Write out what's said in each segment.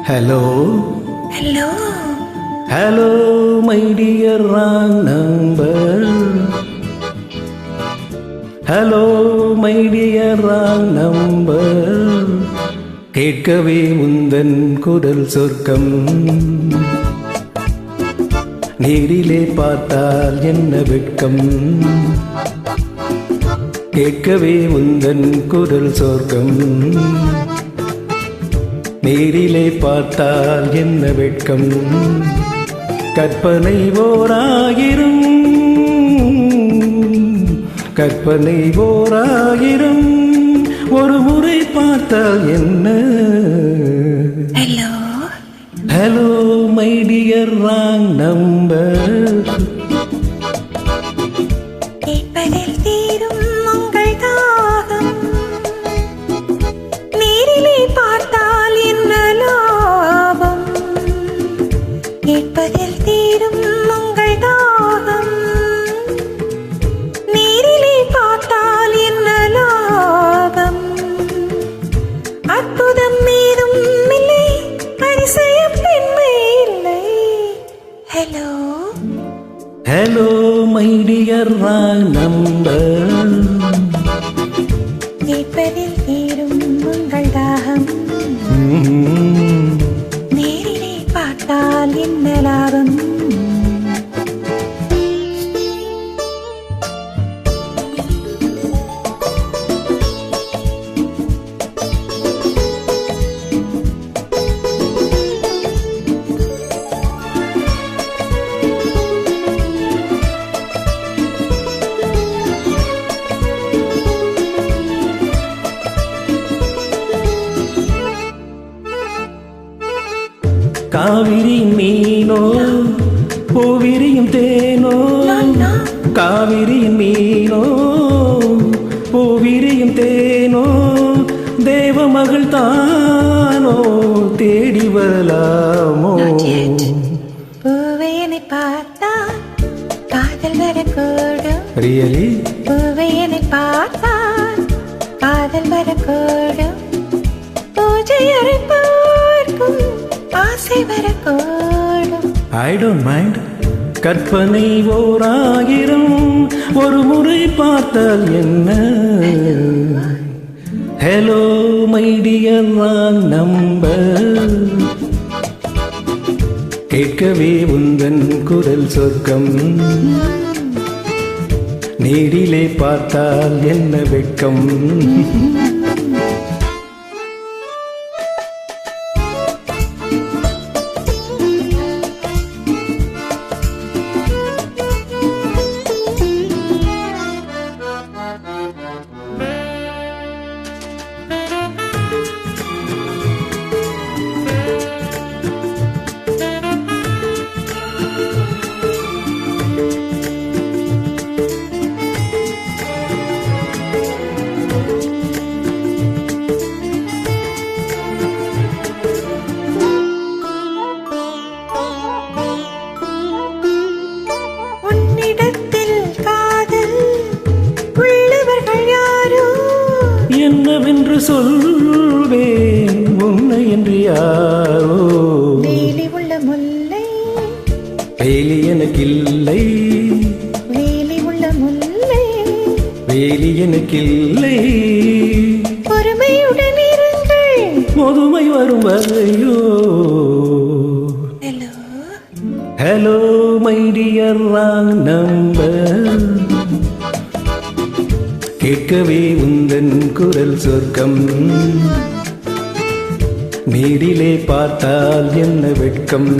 Hello. Hello. Hello, my dear wrong number. Hello, my dear wrong number. கேட்கவே முந்தன் குரல் சொர்க்கம். நேரிலே பார்த்தால் என்ன வெட்கம். கேட்கவே முந்தன் குரல் சொர்க்கம். நேரிலே பார்த்தால் என்ன வெட்கம். கற்பனை ஓராயிரம், கற்பனை ஓராயிரம், ஒரு முறை பார்த்தால் என்ன. Hello. Hello, my dear wrong number. கேட்பதில் தீரும் உங்கள் தாகம், நேரிலே பார்த்தால் என்ன லாபம். கேட்பதில் தீரும் உங்கள் தாகம், நேரிலே பார்த்தால் என்ன லாபம். அற்புதம் மீதும் இல்லை, அதிசயம் பெண்மை இல்லை. Hello. Hello, my dear wrong number. கேட்பதில் தீரும் உங்கள் தாகம், நேரிலே பார்த்தால் என்ன லாபம். காவிரி மீனோ பூவிரியும் தேனோ, காவிரி மீனோ பூவிரியும் தேனோ, தேவ மகள் தானோ தேடி வரலாமோ. பூவையனை பார்த்தா காதல் வரக்கூடும். ரியலி? பூவையனை பார்த்தா காதல் வரக்கூடும். பூஜை அறை பார்க்கும் ஆசை வரக்கூடும். I don't mind. கற்பனை ஓராயிரம், ஒரு முறை பார்த்தால் என்ன. Hello, my dear wrong number. கேட்கவே உந்தன் குரல் சொர்க்கம். நேரிலே பார்த்தால் என்ன வெட்கம். என்னவென்று சொல்வேன் உன்னை என்று யாரோ. வேலி உள்ள முல்லை, வேலி எனக்கில்லை, வேலி உள்ள முல்லை, வேலி எனக்கில்லை. பொறுமையுடன் இருங்கள், முதுமை வரும் வரையோ. Hello. Hello, my dear wrong number. கேட்கவே உந்தன் குரல் சொர்க்கம். நேரிலே பார்த்தால் என்ன வெட்கம்.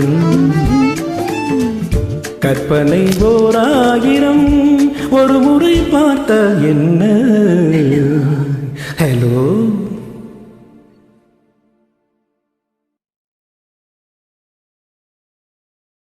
கற்பனை ஓராயிரம், ஒரு முறை பார்த்தால் என்ன. ஹலோ.